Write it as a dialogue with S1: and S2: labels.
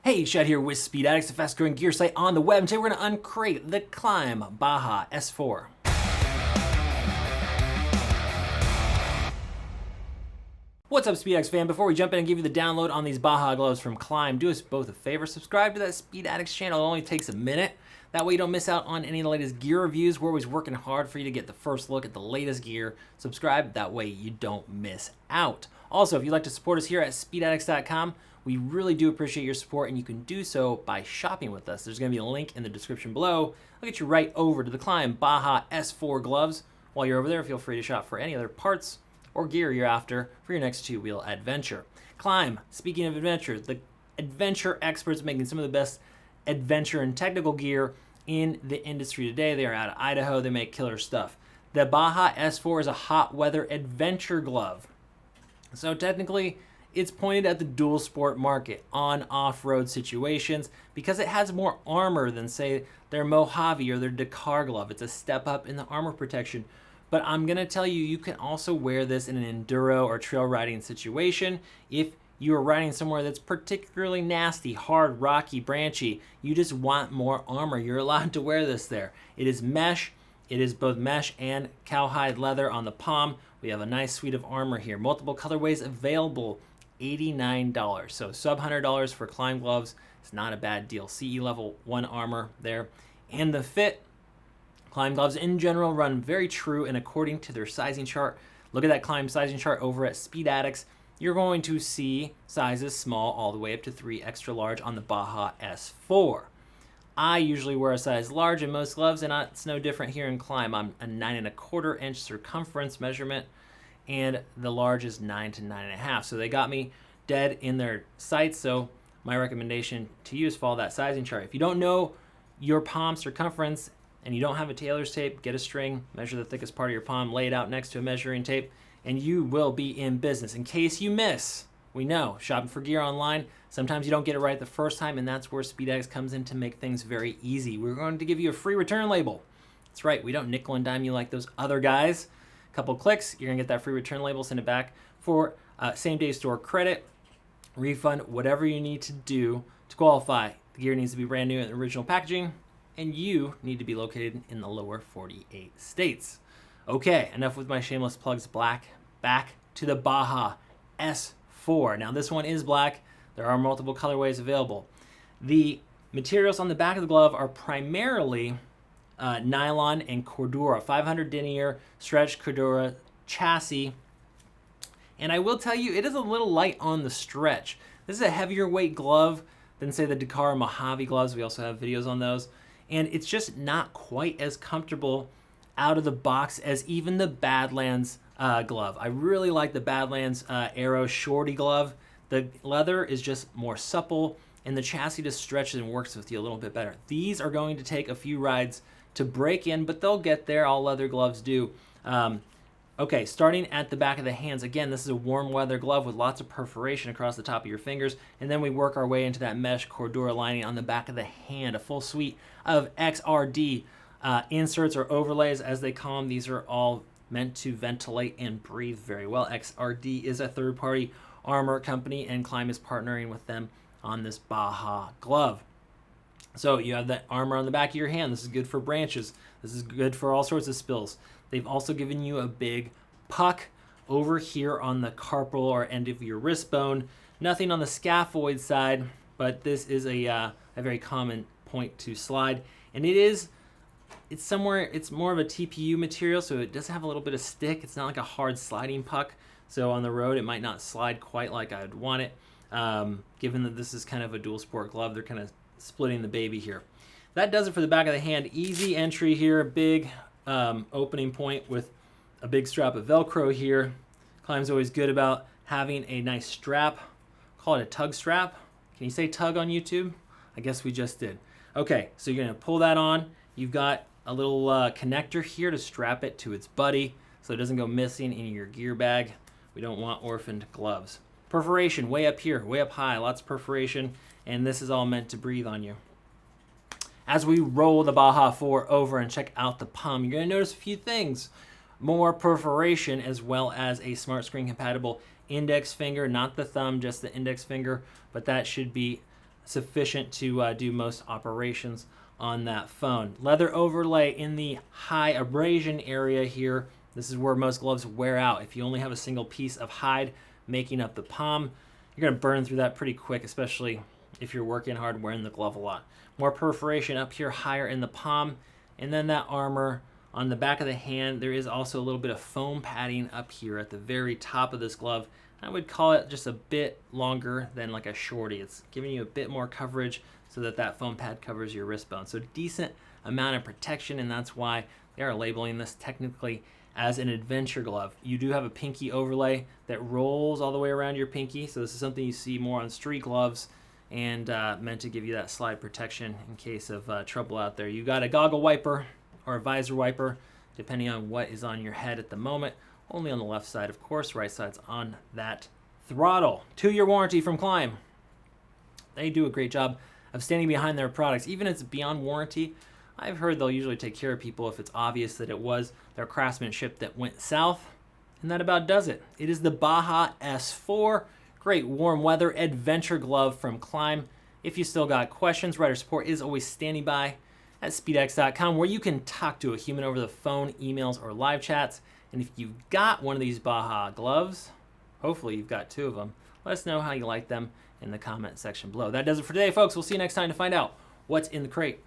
S1: Hey, Shad here with Speed Addicts, the fast growing gear site on the web, and today we're going to uncrate the Klim Baja S4. What's up, Speed Addicts fan? Before we jump in and give you the download on these Baja gloves from Klim, do us both a favor, subscribe to that Speed Addicts channel. It only takes a minute. That way you don't miss out on any of the latest gear reviews. We're always working hard for you to get the first look at the latest gear. Subscribe, that way you don't miss out. Also, if you'd like to support us here at speedaddicts.com, we really do appreciate your support, and you can do so by shopping with us. There's going to be a link in the description below. I'll get you right over to the Klim Baja S4 gloves. While you're over there, feel free to shop for any other parts or gear you're after for your next two-wheel adventure. Klim, speaking of adventure, the adventure experts making some of the best adventure and technical gear in the industry today. They are out of Idaho. They make killer stuff. The Baja S4 is a hot weather adventure glove. So technically, it's pointed at the dual sport market on off-road situations because it has more armor than, say, their Mojave or their Dakar glove. It's a step up in the armor protection. But I'm going to tell you, you can also wear this in an enduro or trail riding situation. If you are riding somewhere that's particularly nasty, hard, rocky, branchy, you just want more armor, you're allowed to wear this there. It is mesh. It is both mesh and cowhide leather on the palm. We have a nice suite of armor here. Multiple colorways available. $89. So sub $100 for Klim gloves. It's not a bad deal. CE level 1 armor there. And the fit, Klim gloves in general run very true and according to their sizing chart. Look at that Klim sizing chart over at Speed Addicts. You're going to see sizes small all the way up to 3 extra large on the Baja S4. I usually wear a size large in most gloves, and it's no different here in Klim. I'm a 9¼ inch circumference measurement, and the large is 9 to 9.5. So they got me dead in their sights. So my recommendation to you is follow that sizing chart. If you don't know your palm circumference and you don't have a tailor's tape, get a string, measure the thickest part of your palm, lay it out next to a measuring tape, and you will be in business. In case you miss, we know, shopping for gear online, sometimes you don't get it right the first time, and that's where Speed Addicts comes in to make things very easy. We're going to give you a free return label. That's right, we don't nickel and dime you like those other guys. Couple clicks, you're gonna get that free return label, send it back for same-day store credit, refund, whatever you need to do to qualify. The gear needs to be brand new in the original packaging, and you need to be located in the lower 48 states. Okay, enough with my shameless plugs. Back to the Baja S4. Now this one is black. There are multiple colorways available. The materials on the back of the glove are primarily nylon and Cordura, 500 denier stretch Cordura chassis. And I will tell you, it is a little light on the stretch. This is a heavier weight glove than, say, the Dakar and Mojave gloves. We also have videos on those. And it's just not quite as comfortable out of the box as even the Badlands glove. I really like the Badlands Aero Shorty glove. The leather is just more supple, and the chassis just stretches and works with you a little bit better. These are going to take a few rides to break in, but they'll get there. All leather gloves do. Okay, starting at the back of the hands. Again, this is a warm weather glove with lots of perforation across the top of your fingers, and then we work our way into that mesh Cordura lining on the back of the hand. A full suite of XRD inserts or overlays, as they call them. These are all meant to ventilate and breathe very well. XRD is a third-party armor company, and Klim is partnering with them on this Baja glove. So you have that armor on the back of your hand. This is good for branches. This is good for all sorts of spills. They've also given you a big puck over here on the carpal or end of your wrist bone. Nothing on the scaphoid side, but this is a very common point to slide. And it's more of a TPU material, so it does have a little bit of stick. It's not like a hard sliding puck. So on the road, it might not slide quite like I'd want it. Given that this is kind of a dual sport glove, they're kind of splitting the baby here. That does it for the back of the hand. Easy entry here, big opening point with a big strap of Velcro here. Klim's always good about having a nice strap. Call it a tug strap. Can you say tug on YouTube? I guess we just did. Okay, so you're gonna pull that on. You've got a little connector here to strap it to its buddy so it doesn't go missing in your gear bag. We don't want orphaned gloves. Perforation way up here, way up high, lots of perforation, and this is all meant to breathe on you. As we roll the Baja 4 over and check out the palm, you're going to notice a few things. More perforation, as well as a smart screen compatible index finger, not the thumb, just the index finger, but that should be sufficient to do most operations on that phone. Leather overlay in the high abrasion area here. This is where most gloves wear out. If you only have a single piece of hide making up the palm, you're gonna burn through that pretty quick, especially if you're working hard wearing the glove a lot. More perforation up here higher in the palm, and then that armor on the back of the hand. There is also a little bit of foam padding up here at the very top of this glove. I would call it just a bit longer than like a shorty. It's giving you a bit more coverage so that that foam pad covers your wrist bone. So decent amount of protection, and that's why they are labeling this technically as an adventure glove. You do have a pinky overlay that rolls all the way around your pinky, so this is something you see more on street gloves, and meant to give you that slide protection in case of trouble out there. You got a goggle wiper or a visor wiper, depending on what is on your head at the moment. Only on the left side, of course. Right side's on that throttle. 2-year warranty from Klim. They do a great job of standing behind their products. Even if it's beyond warranty, I've heard they'll usually take care of people if it's obvious that it was their craftsmanship that went south. And that about does it. It is the Baja S4. Great warm weather adventure glove from Klim. If you still got questions, writer support is always standing by at speedex.com, where you can talk to a human over the phone, emails, or live chats. And if you've got one of these Baja gloves, hopefully you've got 2 of them, let us know how you like them in the comment section below. That does it for today, folks. We'll see you next time to find out what's in the crate.